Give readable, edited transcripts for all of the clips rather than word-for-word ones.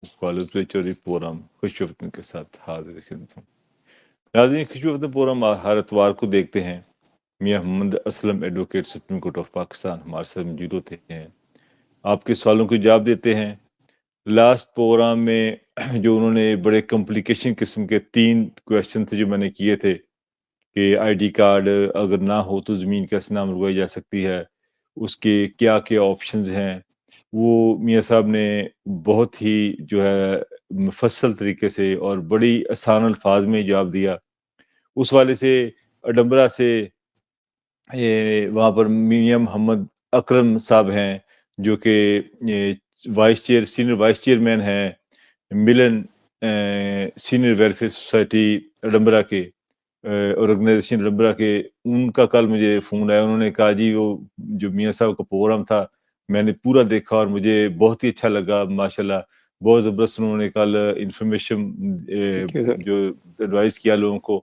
College lecture programme خوش وقتن کے ساتھ حاضر خدمت ہوں۔ ناظرین، خوش وقتن پروگرام ہر اتوار کو دیکھتے ہیں۔ Mian Muhammad Aslam advocate Supreme Court of Pakistan ہمارے ساتھ موجود ہوتے ہیں، آپ کے سوالوں کو جواب دیتے ہیں۔ لاسٹ پروگرام میں جو انہوں نے بڑے کمپلیکیشن قسم کے 3 کویشچن تھے جو میں نے کیے تھے کہ آئی ڈی کارڈ اگر نہ ہو تو زمین کیسے نام لگوائی جا سکتی ہے، اس کے کیا کیا آپشنز ہیں، وہ میاں صاحب نے بہت ہی جو ہے مفصل طریقے سے اور بڑی آسان الفاظ میں جواب دیا۔ اس والے سے اڈمبرا سے وہاں پر میاں محمد اکرم صاحب ہیں جو کہ سینئر وائس چیئرمین ہیں ملن سینئر ویلفیئر سوسائٹی اڈمبرا کے آرگنائزیشن اڈمبرا کے، ان کا کل مجھے فون آیا، انہوں نے کہا جی وہ جو میاں صاحب کا پروگرام تھا میں نے پورا دیکھا اور مجھے بہت ہی اچھا لگا، ماشاءاللہ بہت زبردست انہوں نے کل انفارمیشن جو ایڈوائز کیا لوگوں کو۔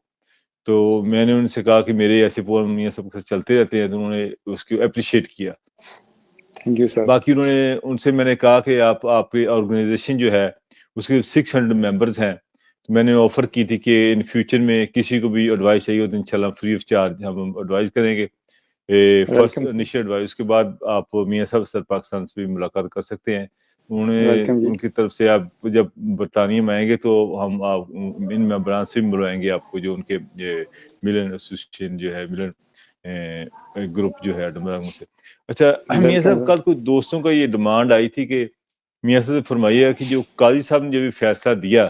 تو میں نے ان سے کہا کہ میرے ایسے پروگرام میاں صاحب کے ساتھ چلتے رہتے ہیں، تو انہوں نے اس کو اپریشیٹ کیا۔ Thank you sir. باقی انہوں نے ان سے میں نے کہا کہ آپ کی آرگنائزیشن جو ہے اس کے 600 ممبرز ہیں، تو میں نے آفر کی تھی کہ ان فیوچر میں کسی کو بھی ایڈوائس چاہیے ہو تو انشاءاللہ فری آف چارج ہم ایڈوائز کریں گے، فرسٹ انیشیل ایڈوائز۔ اس کے بعد آپ میاں صاحب سر پاکستان سے بھی ملاقات کر سکتے ہیں۔ انہوں نے ان کی طرف سے آپ جب برطانیہ میں آئیں گے تو ہم ان ممبران سے بھی ملوائیں گے آپ کو، جو ان کے ملن ایسوسیشن جو ہے، ملن گروپ جو ہے ڈمرانگوں سے۔ اچھا میاں صاحب، کل کچھ دوستوں کا یہ ڈیمانڈ آئی تھی کہ میاں صاحب فرمائیے کہ جو قاضی صاحب نے جو بھی فیصلہ دیا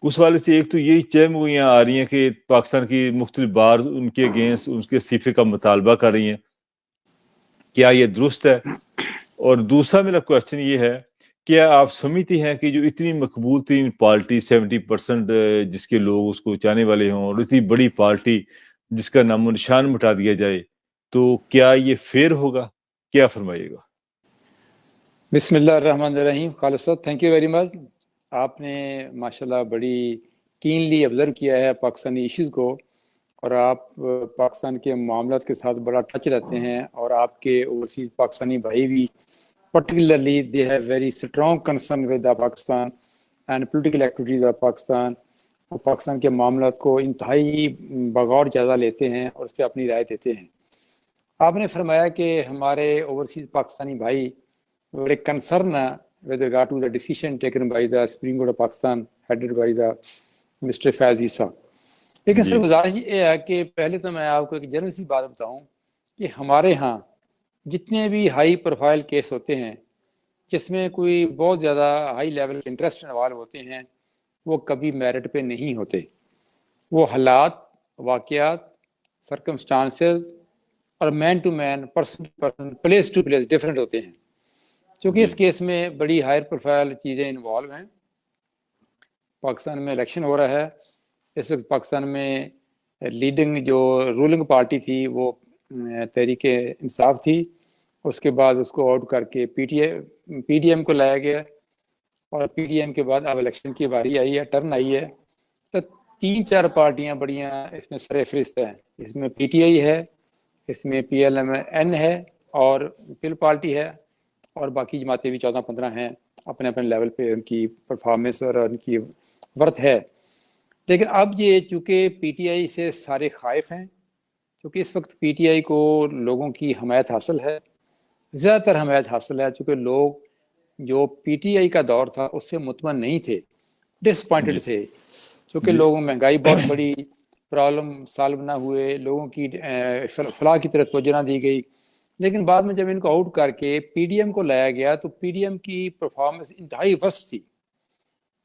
اس والے سے ایک تو یہی چہمگوئیاں آ رہی ہیں کہ پاکستان کی مختلف بار ان کے اگینسٹ ان کے استعفے کا مطالبہ کر رہی ہیں، کیا یہ درست ہے؟ اور دوسرا میرا کویشچن یہ ہے، کیا آپ سمجھتی ہیں کہ جو اتنی مقبول ترین پارٹی 70% جس کے لوگ اس کو چاہنے والے ہوں، اور اتنی بڑی پارٹی جس کا نام و نشان مٹا دیا جائے، تو کیا یہ فیئر ہوگا؟ کیا فرمائیے گا؟ بسم اللہ الرحمن الرحیم۔ خالد صاحب تھینک یو ویری مچ، آپ نے ماشاءاللہ بڑی کینلی آبزرو کیا ہے پاکستانی ایشوز کو، اور آپ پاکستان کے معاملات کے ساتھ بڑا ٹچ رہتے ہیں، اور آپ کے اوورسیز پاکستانی بھائی بھی particularly they have very strong concern with the Pakistan and political activities of Pakistan، اور پاکستان کے معاملات کو انتہائی بغور جائزہ لیتے ہیں اور اس پہ اپنی رائے دیتے ہیں۔ آپ نے فرمایا کہ ہمارے اوورسیز پاکستانی بھائی بڑے concern with regard to the decision taken by the Supreme Court of Pakistan headed by the Mr. فیض عیسیٰ۔ لیکن سر گزارش یہ ہے کہ پہلے تو میں آپ کو ایک جنرل سی بات بتاؤں کہ ہمارے ہاں جتنے بھی ہائی پروفائل کیس ہوتے ہیں جس میں کوئی بہت زیادہ ہائی لیول کے انٹرسٹ انوالو ہوتے ہیں، وہ کبھی میرٹ پہ نہیں ہوتے، وہ حالات، واقعات، سرکمسٹانسز اور man to man, person to person, place to place different ہوتے ہیں۔ چونکہ اس کیس میں بڑی ہائر پروفائل چیزیں انوالو ہیں، پاکستان میں الیکشن ہو رہا ہے اس وقت، پاکستان میں لیڈنگ جو رولنگ پارٹی تھی وہ تحریک انصاف تھی، اس کے بعد اس کو آؤٹ کر کے پی ڈی ایم کو لایا گیا، اور پی ڈی ایم کے بعد اب الیکشن کی باری آئی ہے، ٹرن آئی ہے، تو 3-4 پارٹیاں بڑیاں اس میں سر فہرست ہیں۔ اس میں پی ٹی آئی ہے، اس میں پی ایل ایم این ہے، اور پیپل پارٹی ہے، اور باقی جماعتیں بھی 14-15 ہیں، اپنے اپنے لیول پہ ان کی پرفارمنس اور ان کی ورتھ ہے۔ لیکن اب یہ چونکہ پی ٹی آئی سے سارے خائف ہیں، کیونکہ اس وقت پی ٹی آئی کو لوگوں کی حمایت حاصل ہے، زیادہ تر حمایت حاصل ہے، چونکہ لوگ جو پی ٹی آئی کا دور تھا اس سے مطمئن نہیں تھے، ڈس اپوائنٹڈ تھے، چونکہ لوگوں مہنگائی بہت بڑی، پرابلم سالو نہ ہوئے، لوگوں کی فلاح کی طرف توجہ نہ دی گئی۔ لیکن بعد میں جب ان کو آؤٹ کر کے پی ڈی ایم کو لایا گیا تو پی ڈی ایم کی پرفارمنس انتہائی وسط تھی،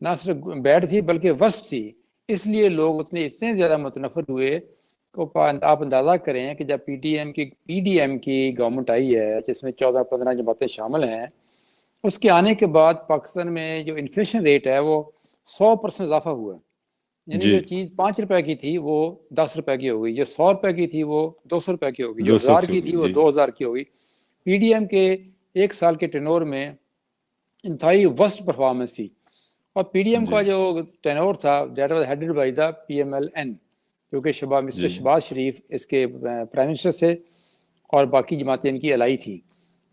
نہ صرف بیڈ تھی بلکہ وسط تھی، اس لیے لوگ اتنے زیادہ متنفر ہوئے کہ آپ اندازہ کریں کہ جب پی ڈی ایم کی گورنمنٹ آئی ہے جس میں 14-15 جماعتیں شامل ہیں، اس کے آنے کے بعد پاکستان میں جو انفلیشن ریٹ ہے وہ 100% اضافہ ہوا، یعنی جو چیز 5 روپے کی تھی وہ 10 روپے کی ہو گئی، جو 100 روپے کی تھی وہ 200 روپے کی ہو گئی، جو 1000 کی تھی وہ 2000 کی ہو گئی۔ پی ڈی ایم کے 1 سال کے ٹینور میں انتہائی ورسٹ پرفارمنس تھی، اور پی ڈی ایم کا جو ٹینور تھا that was headed by the P M L N, کیونکہ مسٹر شہباز شریف اس کے پرائم منسٹر تھے اور باقی جماعتیں ان کی الائی تھیں۔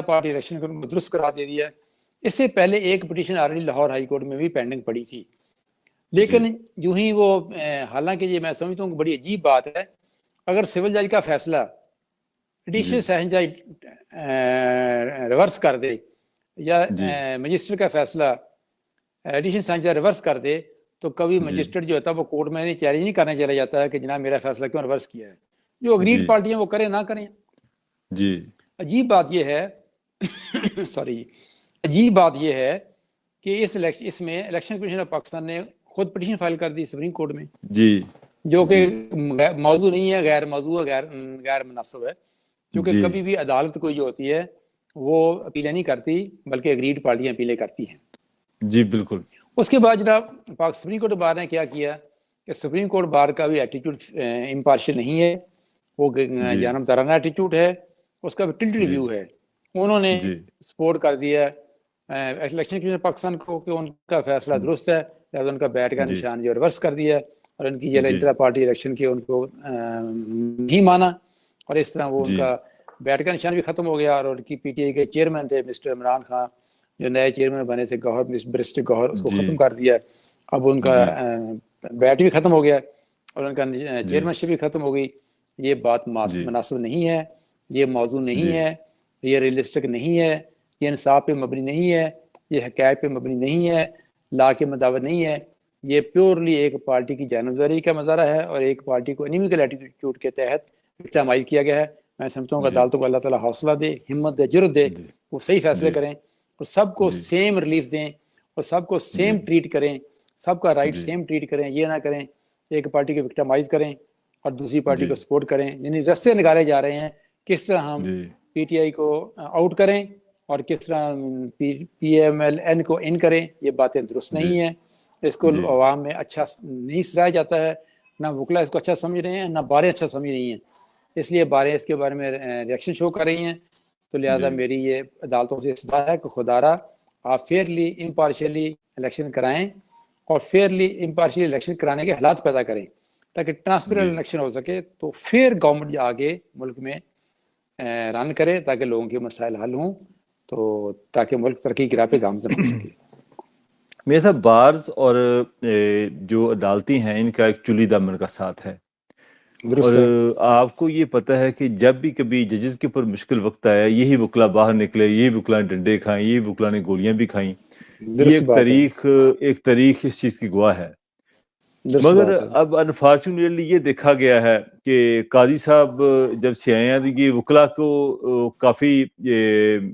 پارٹی الیکشن کو درست کرا دے دیا. اس سے پہلے ایک petition already Lahore high court میں بھی پینڈنگ پڑی تھی, لیکن یوں ہی وہ حالانکہ یہ میں سمجھتا ہوں کہ بڑی عجیب بات ہے, اگر سول جج کا فیصلہ ایڈیشنل سیشن جج ریورس کر دے یا مجسٹریٹ کا فیصلہ ایڈیشنل سیشن جج ریورس کر دے تو کبھی مجسٹریٹ جو ہوتا ہے وہ کورٹ میں چیلنج نہیں کرنے چلا جاتا ہے کہ جناب میرا فیصلہ کیوں ریورس کیا ہے. جو اگریڈ پارٹیاں وہ کریں نہ کریں. عجیب بات یہ ہے سوری عجیب بات یہ ہے کہ اس میں الیکشن کمیشن آف پاکستان نے خود پٹیشن فائل کر دی سپریم کورٹ میں, جو کہ موضوع نہیں ہے, غیر موضوع ہے, غیر مناسب ہے, کیونکہ کبھی بھی عدالت کوئی جو ہوتی ہے وہ اپیلیں نہیں کرتی بلکہ اگریڈ پارٹیاں اپیلیں کرتی ہیں. جی بالکل. اس کے بعد جناب سپریم کورٹ بار نے کیا کیا کہ سپریم کورٹ بار کا بھی ایٹیٹیوڈ امپارشل نہیں ہے, وہ جانب دارانہ ایٹیٹیوڈ ہے, اس کا بھی ٹلٹ ریویو ہے. انہوں نے سپورٹ کر دیا الیکشن کمیشن پاکستان کو کہ ان کا فیصلہ درست ہے, لہٰذا ان کا بیٹ کا نشان جو ریورس کر دیا اور ان کی یہ انٹرا پارٹی الیکشن کی ان کو نہیں مانا, اور اس طرح وہ ان کا بیٹ کا نشان بھی ختم ہو گیا. اور ان کی پی ٹی آئی کے چیئرمین تھے مسٹر عمران خان, جو نئے چیئرمین بنے تھے گوہر برسٹر گوہر, اس کو ختم کر دیا. اب ان کا بیٹ بھی ختم ہو گیا اور ان کا چیئرمین شپ بھی ختم ہو گئی. یہ بات مناسب نہیں ہے, یہ موضوع نہیں ہے, یہ ریئلسٹک نہیں ہے, یہ انصاف پہ مبنی نہیں ہے, یہ حقائق پہ مبنی نہیں ہے, لا کے مطابق نہیں ہے. یہ پیورلی ایک پارٹی کی جانبداری کا مظاہرہ ہے اور ایک پارٹی کو انیمیکل ایٹیٹیوڈ کے تحت وکٹمائز کیا گیا ہے. میں سمجھتا ہوں کہ عدالتوں کو اللہ تعالیٰ حوصلہ دے, ہمت دے, جرأت دے, وہ صحیح فیصلے کریں اور سب کو سیم ریلیف دیں اور سب کو سیم ٹریٹ کریں, سب کا رائٹ سیم ٹریٹ کریں. یہ نہ کریں ایک پارٹی کو وکٹمائز کریں اور دوسری پارٹی کو سپورٹ کریں. یعنی رستے نکالے جا رہے ہیں کس طرح ہم پی ٹی آئی کو آؤٹ کریں اور کس طرح پی ایم ایل این کو ان کریں. یہ باتیں درست نہیں ہیں, اس کو عوام میں اچھا نہیں سرایا جاتا ہے, نہ وکلا اس کو اچھا سمجھ رہے ہیں, نہ باریں اچھا سمجھ رہی ہیں. اس لیے باریں اس کے بارے میں ریئیکشن شو کر رہی ہیں. تو لہٰذا میری یہ عدالتوں سے استدعا ہے کہ خدا را آپ فیئرلی امپارشلی الیکشن کرائیں اور فیئرلی امپارشلی الیکشن کرانے کے حالات پیدا کریں تاکہ ٹرانسپیرنٹ الیکشن ہو سکے, تو پھر گورنمنٹ آگے ملک میں رن کرے تاکہ لوگوں کے مسائل حل ہوں, تو تاکہ ملک ترقی کی راہ پہ گامزن ہو سکے. میرے صاحب بارز اور جو عدالتی ہیں ان کا ایک چلی دمن کا ساتھ ہے, اور آپ کو یہ پتہ ہے کہ جب بھی کبھی ججز کے اوپر مشکل وقت آیا یہی وکلا باہر نکلے, یہی وکلا نے ڈنڈے کھائیں, یہی وکلا نے گولیاں بھی کھائیں. یہ ایک تاریخ اس چیز کی گواہ ہے. مگر اب انفارچونیٹلی یہ دیکھا گیا ہے کہ قاضی صاحب جب سے آئے ہیں یہ وکلا کو کافی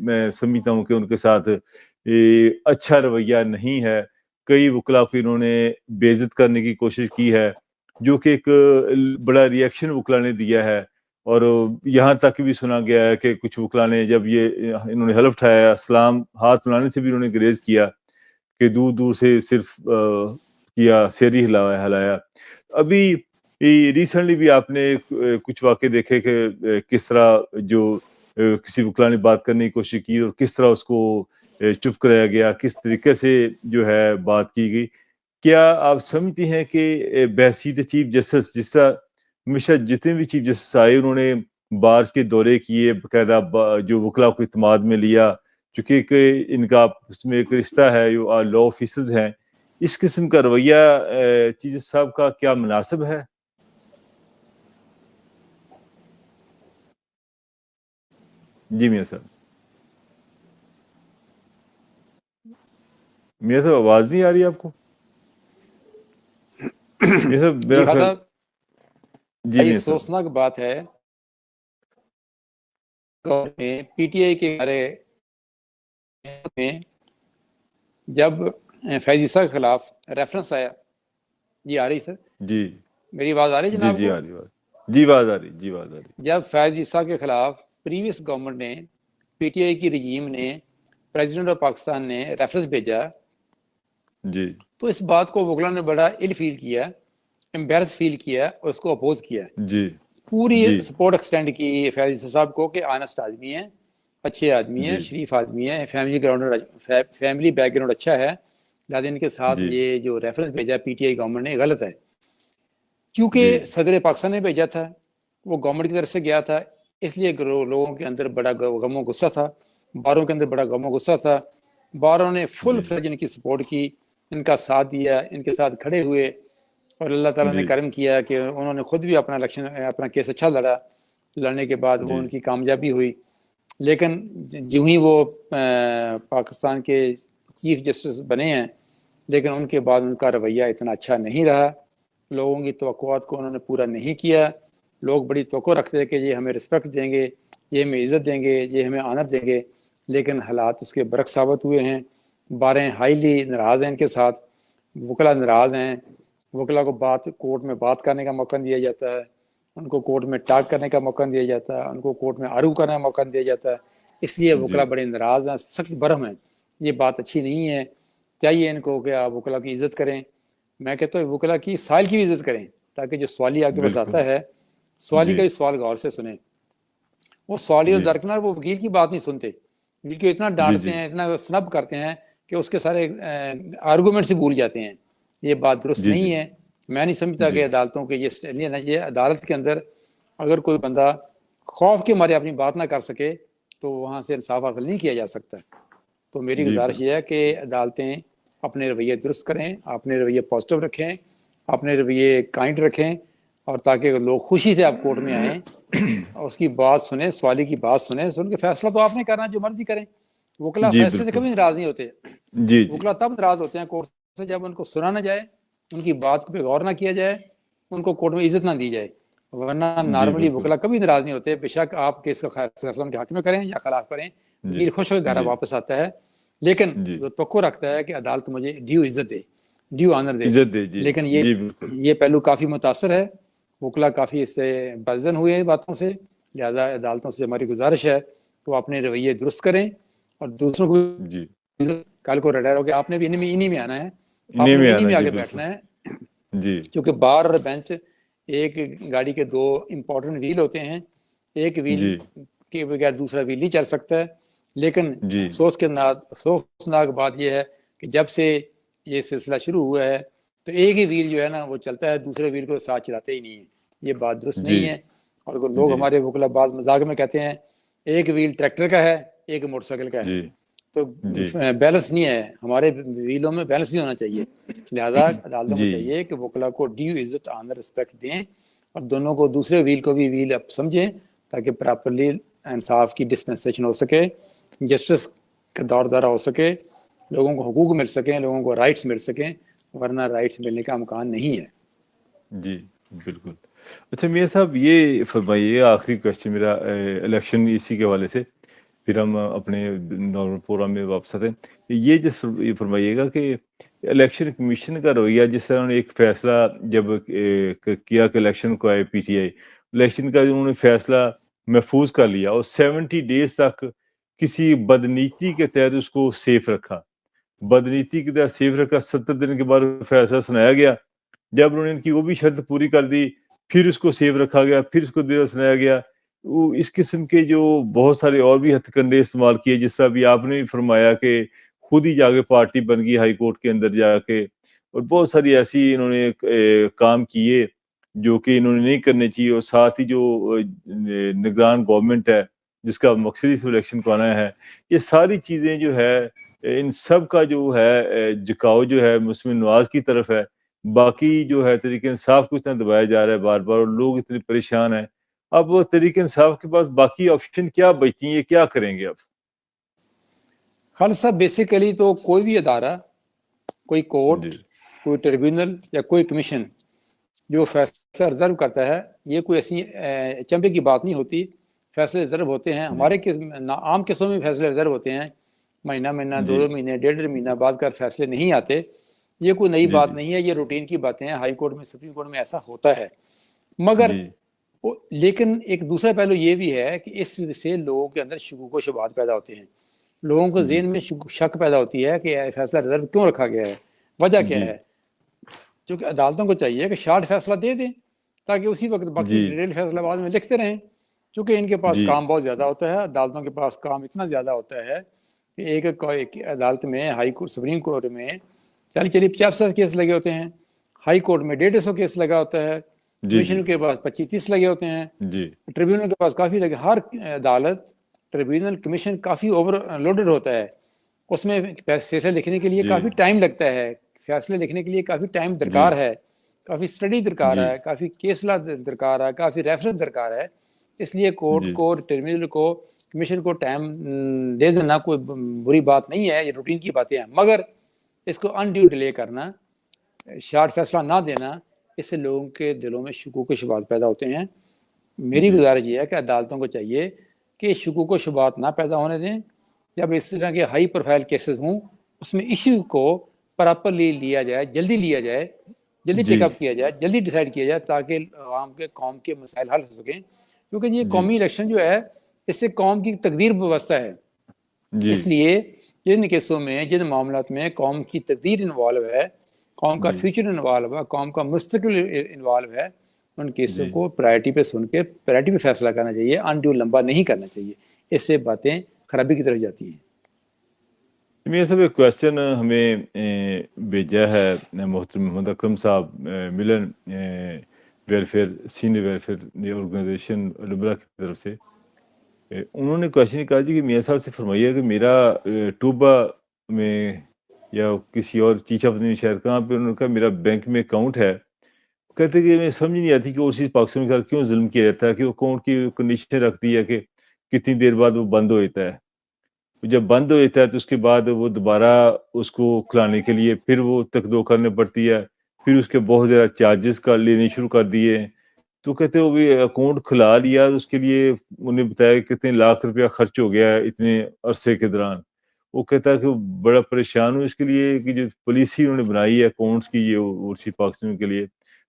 میں سمجھتا ہوں کہ ان کے ساتھ اچھا رویہ نہیں ہے. کئی وکلا کو انہوں نے بے عزت کرنے کی کوشش کی ہے, جو کہ ایک بڑا ریئیکشن وکلا نے دیا ہے. اور یہاں تک بھی سنا گیا ہے کہ کچھ وکلا نے جب یہ انہوں نے حلف اٹھایا, اسلام ہاتھ ملانے سے بھی انہوں نے گریز کیا کہ دور دور سے صرف کیا سیری ہلایا. ابھی ریسنٹلی بھی آپ نے کچھ واقعے دیکھے کہ کس طرح جو کسی وکلا نے بات کرنے کی کوشش کی اور کس طرح اس کو چپ کرایا گیا, کس طریقے سے جو ہے بات کی گئی. کیا آپ سمجھتی ہیں کہ بحیثیت چیف جسٹس جس طرح ہمیشہ جتنے بھی چیف جسٹس آئے انہوں نے بارز کے دورے کیے, باقاعدہ جو وکلا کو اعتماد میں لیا, چونکہ ان کا اس میں ایک رشتہ ہے جو لا آفیسرز ہیں, اس قسم کا رویہ چیف جسٹس صاحب کا کیا مناسب ہے؟ جی میاں صاحب, میاں صاحب آواز نہیں آ رہی آپ کو؟ جی افسوسناک بات ہے پی ٹی آئی کے بارے میں جب فیض عیسیٰ کے خلاف ریفرنس آیا. جی آ رہی سر؟ جی میری آواز آ رہی جناب؟ جی آ رہی بات, جی آواز آ رہی. جب فیض عیسیٰ کے خلاف پریویس گورنمنٹ نے پی ٹی آئی کی رجیم نے پریزیڈنٹ آف پاکستان نے ریفرنس بھیجا, جی تو اس بات کو وکلا نے بڑا ایل فیل کیا, امبیرس فیل کیا اور اس کو اپوز کیا. جی پوری سپورٹ ایکسٹینڈ کی فیض عیسیٰ صاحب کو کہ آنسٹ آدمی ہیں, اچھے آدمی ہیں, شریف آدمی ہیں, فیملی بیک گراؤنڈ اچھا ہے, لہٰذا ان کے ساتھ یہ جو ریفرنس بھیجا پی ٹی آئی گورنمنٹ نے غلط ہے. کیونکہ صدر پاکستان نے بھیجا تھا, وہ گورنمنٹ کی طرف سے گیا تھا, اس لیے لوگوں کے اندر بڑا غم و غصہ تھا. باروں کے اندر بڑا غم و غصہ تھا. باروں نے فل فلیج ان کی سپورٹ کی, ان کا ساتھ دیا, ان کے ساتھ کھڑے ہوئے, اور اللہ تعالیٰ نے کرم کیا کہ انہوں نے خود بھی اپنا کیس اچھا لڑا. لڑنے کے بعد وہ ان کی کامیابی ہوئی. لیکن جو ہی وہ پاکستان کے چیف جسٹس بنے ہیں, لیکن ان کے بعد ان کا رویہ اتنا اچھا نہیں رہا. لوگوں کی توقعات کو انہوں نے پورا نہیں کیا. لوگ بڑی توقع رکھتے ہیں کہ یہ ہمیں رسپیکٹ دیں گے, یہ ہمیں عزت دیں گے, یہ ہمیں آنر دیں گے, لیکن حالات اس کے برعکس ثابت ہوئے ہیں. باریں ہائیلی ناراض ہیں ان کے ساتھ, وکلا ناراض ہیں. وکلا کو کورٹ میں بات کرنے کا موقع دیا جاتا ہے, ان کو کورٹ میں ٹاک کرنے کا موقع دیا جاتا ہے, ان کو کورٹ میں آرگو کرنے کا موقع دیا جاتا ہے. اس لیے وکلا بڑے ناراض ہیں, سخت برہم ہیں. یہ بات اچھی نہیں ہے. چاہیے ان کو کہ آپ وکلا کی عزت کریں. میں کہتا ہوں وکلا کی سائل کی بھی عزت کریں, تاکہ جو سوالی آپ کے پاس آتا ہے, سوالی کا بھی سوال غور سے سنیں. وہ سوالی اور درکنار وہ وکیل کی بات نہیں سنتے, وکیل کو اتنا ڈانٹتے ہیں, اتنا سنب کرتے ہیں کہ اس کے سارے آرگومنٹ سے بھول جاتے ہیں. یہ بات درست نہیں ہے. میں نہیں سمجھتا کہ عدالتوں کے یہ عدالت کے اندر اگر کوئی بندہ خوف کے مارے اپنی بات نہ کر سکے تو وہاں سے انصاف حاصل نہیں کیا جا سکتا. تو میری گزارش یہ ہے کہ عدالتیں اپنے رویے درست کریں, اپنے رویے پازیٹیو رکھیں, اپنے رویے کائنڈ رکھیں, اور تاکہ لوگ خوشی سے آپ کورٹ میں آئیں, اس کی بات سنیں, سوالی کی بات سنیں. سن کے فیصلہ تو آپ نے کرنا, جو مرضی کریں. وکلا فیصلے سے کبھی ناراض نہیں ہوتے. وکلا تب ناراض ہوتے ہیں کورٹ سے جب ان کو سنا نہ جائے, ان کی بات پہ غور نہ کیا جائے, ان کو کورٹ میں عزت نہ دی جائے. ورنہ نارملی وکلا کبھی ناراض نہیں ہوتے. بے شک آپ کیس کا فیصلہ کے حق میں کریں یا خلاف کریں, وکیل خوش ہو کے گھر واپس آتا ہے, لیکن وہ توقع رکھتا ہے کہ عدالت مجھے ڈیو عزت دے, ڈیو آنر دے. لیکن یہ پہلو کافی متاثر ہے. وکلا کافی اس سے بزن ہوئے ہیں باتوں سے. لہذا عدالتوں سے ہماری گزارش ہے کہ وہ اپنے رویے درست کریں, اور دوسروں کو کل کو ریٹائر ہو کے آپ نے بھی انہی میں آنا ہے, آپ نے انہی میں آگے بیٹھنا ہے. کیونکہ بار اور بینچ ایک گاڑی کے دو امپورٹنٹ ویل ہوتے ہیں. ایک ویل کے بغیر دوسرا ویل نہیں چل سکتا ہے. لیکن افسوسناک بات یہ ہے کہ جب سے یہ سلسلہ شروع ہوا ہے تو ایک ہی ویل جو ہے نا وہ چلتا ہے, دوسرے ویل کو ساتھ چلاتے ہی نہیں ہے. یہ بات درست نہیں ہے. اور لوگ ہمارے وکلا بعض مذاق میں کہتے ہیں ایک ویل ٹریکٹر کا ہے, ایک موٹر سائیکل کا ہے, تو بیلنس نہیں ہے. ہمارے ویلوں میں بیلنس نہیں ہونا چاہیے. لہذا عدالتوں کو چاہیے کہ وکلا کو ڈیو عزت آنر رسپیکٹ دیں, اور دونوں کو دوسرے ویل کو بھی ویل اپ سمجھیں, تاکہ پراپرلی انصاف کی ڈسپنسیشن ہو سکے, جسٹس کا دور دورہ ہو سکے, لوگوں کو حقوق مل سکیں, لوگوں کو رائٹس مل سکیں. ورنہ رائٹس ملنے کا امکان نہیں ہے. بالکل. اچھا میاں صاحب یہ فرمائیے, آخری کوشچن میرا الیکشن اسی کے حوالے سے, پھر ہم اپنے نارمل پروگرام میں واپس آتے ہیں. یہ فرمائیے گا کہ الیکشن کمیشن کا رویہ, جس طرح انہوں نے ایک فیصلہ جب کیا کہ الیکشن کو آئے پی ٹی آئی, الیکشن کا انہوں نے فیصلہ محفوظ کر لیا اور 70 days تک کسی بدنیتی کے تحت اس کو سیف رکھا, بدنیتی کے تحت سیف رکھا. 70 دن کے بعد فیصلہ سنایا گیا. جب انہوں نے ان کی وہ بھی شرط پوری کر دی, پھر اس کو سیف رکھا گیا, پھر اس کو دیر سنایا گیا. وہ اس قسم کے جو بہت سارے اور بھی ہتھ کنڈے استعمال کیے, جس طرح بھی آپ نے فرمایا کہ خود ہی جا کے پارٹی بن گئی ہائی کورٹ کے اندر جا کے, اور بہت ساری ایسی انہوں نے کام کیے جو کہ انہوں نے نہیں کرنے چاہیے. اور ساتھ ہی جو نگران گورنمنٹ ہے جس کا مقصد اس الیکشن کو آنا ہے, یہ ساری چیزیں جو ہے ان سب کا جو ہے جھکاؤ جو ہے مسلم نواز کی طرف ہے. باقی جو ہے طریقہ انصاف کو اتنا دبایا جا رہا ہے بار بار, اور لوگ اتنے پریشان ہیں. اب وہ طریقہ انصاف کے پاس باقی آپشن کیا بچتی ہیں, یہ کیا کریں گے اب؟ خالد صاحب, بیسیکلی تو کوئی بھی ادارہ, کوئی کورٹ, کوئی ٹریبیونل یا کوئی کمیشن جو فیصلہ ریزرو کرتا ہے, یہ کوئی ایسی چمبے کی بات نہیں ہوتی. فیصلے ریزرو ہوتے ہیں. ہمارے عام قصوں میں فیصلے ریزرو ہوتے ہیں, مہینہ 2 مہینے 1.5 مہینہ بعد کر فیصلے نہیں آتے. یہ کوئی نئی بات نہیں ہے, یہ روٹین کی باتیں ہیں. ہائی کورٹ میں, سپریم کورٹ میں ایسا ہوتا ہے. مگر لیکن ایک دوسرا پہلو یہ بھی ہے کہ اس سے لوگوں کے اندر شکوک و شبہات پیدا ہوتے ہیں. لوگوں کو ذہن میں شک پیدا ہوتی ہے کہ فیصلہ ریزرو کیوں رکھا گیا ہے, وجہ کیا ہے. چونکہ عدالتوں کو چاہیے کہ شارٹ فیصلہ دے دیں, تاکہ اسی وقت باقی ڈیٹیل فیصلہ بعد میں لکھتے رہیں. چونکہ ان کے پاس کام بہت زیادہ ہوتا ہے, عدالتوں کے پاس کام اتنا زیادہ ہوتا ہے کہ ایک عدالت میں, ہائی کورٹ, سپریم کورٹ میں 40-50 کیس لگے ہوتے ہیں. ہائی کورٹ میں 150 کیس لگا ہوتا ہے. کمیشن کے پاس 25-30 لگے ہوتے ہیں. ٹریبیونل کے پاس کافی لگے. ہر عدالت ٹریبیونل کمیشن کافی اوور لوڈڈ ہوتا ہے، اس میں فیصلے لکھنے کے لیے کافی ٹائم لگتا ہے، فیصلے لکھنے کے لیے کافی ٹائم درکار ہے، کافی اسٹڈی درکار ہے، کافی کیس لا درکار ہے، کافی ریفرنس درکار ہے. اس لیے کورٹ کو، ٹریبیونل کو، کمیشن کو ٹائم دے دینا کوئی بری بات نہیں ہے، یہ روٹین کی باتیں ہیں، مگر اس کو انڈیو ڈیلے کرنا، شارٹ فیصلہ نہ دینا، اس سے لوگوں کے دلوں میں شکوک و شبہات پیدا ہوتے ہیں. میری گزارش یہ ہے کہ عدالتوں کو چاہیے کہ شکوک و شبہات نہ پیدا ہونے دیں. جب اس طرح کے ہائی پروفائل کیسز ہوں اس میں ایشو کو پراپرلی لیا جائے، جلدی لیا جائے، جلدی ٹیک اپ کیا جائے، جلدی ڈیسائیڈ کیا جائے، تاکہ عوام کے، قوم کے مسائل حل ہو سکیں. کیونکہ یہ قومی الیکشن جو ہے اس سے قوم کی تقدیر وابستہ ہے. اس لیے جن کیسوں میں، جن معاملات میں قوم کی تقدیر انوالو ہے، قوم کا فیوچر انوالو ہے، قوم کا مستقبل انوالو ہے، ان کیسوں کو پرائرٹی پہ سن کے پرائرٹی پہ فیصلہ کرنا چاہیے، انڈیو لمبا نہیں کرنا چاہیے. اس سے باتیں خرابی کی طرف جاتی ہیں. میاں صاحب ایک کوشچن ہمیں بھیجا ہے محترم محمد اکرم صاحب، ملن ویلفیئر، سینئر ویلفیئر آرگنائزیشن لبرا کی طرف سے. انہوں نے کوشچن کہا جی کہ میاں صاحب سے فرمائیے کہ میرا ٹوبا میں یا کسی اور چیچا پتنی شہر کہاں پہ، انہوں نے کہا میرا بینک میں اکاؤنٹ ہے. کہتے کہ میں سمجھ نہیں آتی کہ اوورسیز پاکستان کے ساتھ کیوں ظلم کیا جاتا ہے، کہ وہ اکاؤنٹ کی کنڈیشن رکھتی ہے کہ کتنی دیر بعد وہ بند ہو جاتا ہے. جب بند ہو جاتا ہے تو اس کے بعد وہ دوبارہ اس کو کھلانے کے لیے پھر وہ تقدو کرنے پڑتی ہے، پھر اس کے بہت زیادہ چارجز کا لینے شروع کر دیے. تو کہتے وہ بھی اکاؤنٹ کھلا لیا، اس کے لیے انہیں بتایا کہ کتنے لاکھ روپیہ خرچ ہو گیا ہے اتنے عرصے کے دوران. وہ کہتا ہے کہ بڑا پریشان ہوں اس کے لیے کہ جو پالیسی انہوں نے بنائی ہے اکاؤنٹس کی یہ اوورسیز پاکستان کے لیے،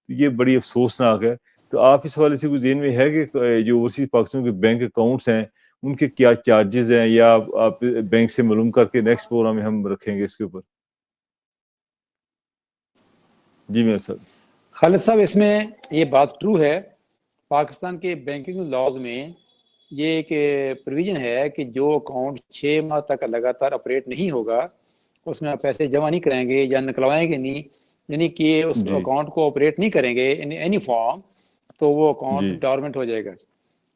یہ بڑی افسوسناک ہے. تو آپ اس حوالے سے کوئی ذہن میں ہے کہ جو اوورسیز پاکستان کے بینک اکاؤنٹس ہیں ان کے کیا چارجز ہیں، یا آپ بینک سے معلوم کر کے نیکسٹ پروگرام میں ہم رکھیں گے اس کے اوپر؟ جی میاں صاحب. خالد صاحب، اس میں یہ بات ٹرو ہے، پاکستان کے بینکنگ لاز میں یہ ایک پروویژن ہے کہ جو اکاؤنٹ 6 ماہ تک لگاتار آپریٹ نہیں ہوگا، اس میں آپ پیسے جمع نہیں کریں گے یا نکلوائیں گے نہیں، یعنی کہ اس اکاؤنٹ کو آپریٹ نہیں کریں گے ان اینی فارم، تو وہ اکاؤنٹ ڈورمنٹ ہو جائے گا.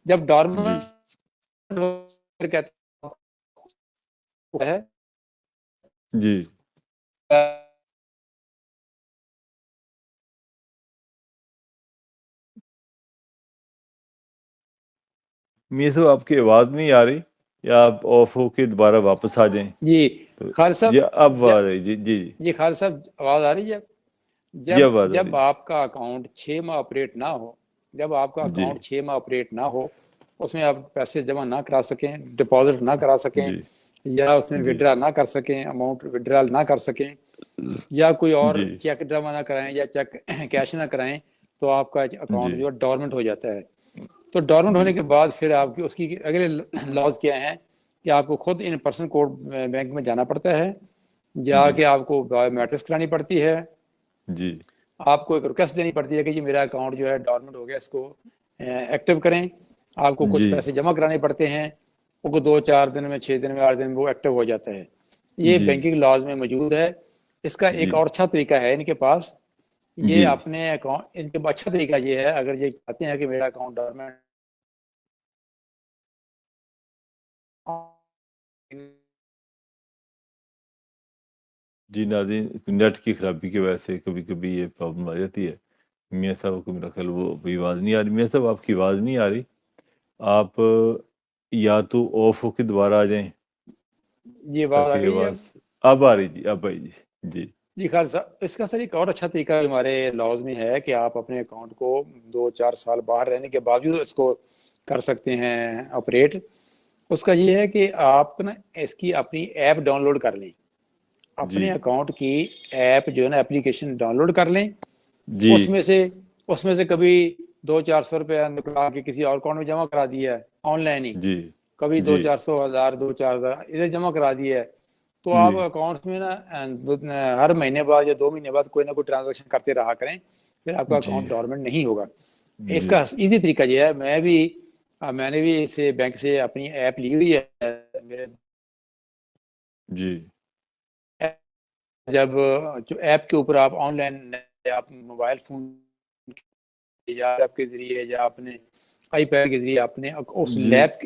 جب ڈورمنٹ ہے جی میاں صاحب آپ کی آواز نہیں آ رہی، یا آپ آف ہو کے دوبارہ واپس آ جائیں. جی خالد صاحب، اب آ رہی. جی جی جی خالد صاحب آواز آ رہی ہے؟ جب آپ کا اکاؤنٹ 6 ماہ آپریٹ نہ ہو، جب آپ کا اکاؤنٹ 6 ماہ آپریٹ نہ ہو، اس میں آپ پیسے جمع نہ کرا سکیں، ڈپازٹ نہ کرا سکیں، یا اس میں وڈرا نہ کر سکیں، اماؤنٹ وڈرال نہ کر سکیں، یا کوئی اور چیک جمع نہ کرائیں یا چیک کیش نہ کرائیں، تو آپ کا اکاؤنٹ جو ہے ڈورمنٹ ہو جاتا ہے. تو ڈورمنٹ ہونے کے بعد پھر آپ کی اس کی اگلے لاز کیا ہیں کہ آپ کو خود ان پرسن کوڈ بینک میں جانا پڑتا ہے، جا کے آپ کو بایو میٹرکس کرانی پڑتی ہے، جی آپ کو ایک ریکویسٹ دینی پڑتی ہے کہ جی میرا اکاؤنٹ جو ہے ڈورمنٹ ہو گیا، اس کو ایکٹیو کریں. آپ کو کچھ پیسے جمع کرانے پڑتے ہیں، وہ 2-4 دن میں، 6 دن میں، 8 دن میں وہ ایکٹیو ہو جاتا ہے. یہ بینکنگ لاز میں موجود ہے. اس کا ایک اور اچھا طریقہ ہے ان کے پاس، یہ اپنے اکاؤنٹ، ان کے اچھا طریقہ یہ ہے، اگر یہ چاہتے ہیں کہ میرا اکاؤنٹ ڈورمنٹ جی ناظرین، نیٹ کی خرابی کی وجہ سے کبھی کبھی یہ پرابلم آ جاتی ہے. میاں صاحب کو میرا خیال وہ بھی آواز نہیں آ رہی. میاں صاحب آپ کی آواز نہیں آ رہی، آپ یا تو آف ہو کے دوبارہ آ جائیں. یہ بات آ گئی ہے اب آ رہی. جی اب آئی. جی جی خالد صاحب، اس کا سر ایک اور اچھا طریقہ ہمارے لاز میں ہے کہ آپ اپنے اکاؤنٹ کو 2-4 سال باہر رہنے کے باوجود اس کو کر سکتے ہیں آپریٹ. اس کا یہ ہے کہ آپ نا اس کی اپنی ایپ ڈاؤن لوڈ کر لیں، اپنے اکاؤنٹ کی ایپ جو ہے نا اپلیکیشن ڈاؤن لوڈ کر لیں. اس میں سے کبھی 200-400 روپیہ نکلا کے کسی اور اکاؤنٹ میں جمع کرا دیا ہے آن لائن ہی، کبھی 200-400 ہزار 2-4 ہزار ادھر جمع کرا دیا ہے. تو آپ اکاؤنٹس میں نا ہر مہینے بعد یا 2 مہینے بعد کوئی نہ کوئی ٹرانزیکشن کرتے رہا کریں، پھر آپ کا اکاؤنٹ ڈورمنٹ نہیں ہوگا. اس کا ایزی طریقہ یہ ہے، میں نے بھی اسے بینک سے اپنی ایپ لی ہوئی ہے میرے. جب جو ایپ کے اوپر آپ آن لائن، آپ موبائل فون یا ایپ کے ذریعے یا اپنے آئی پیڈ کے ذریعے اپنے اس لیب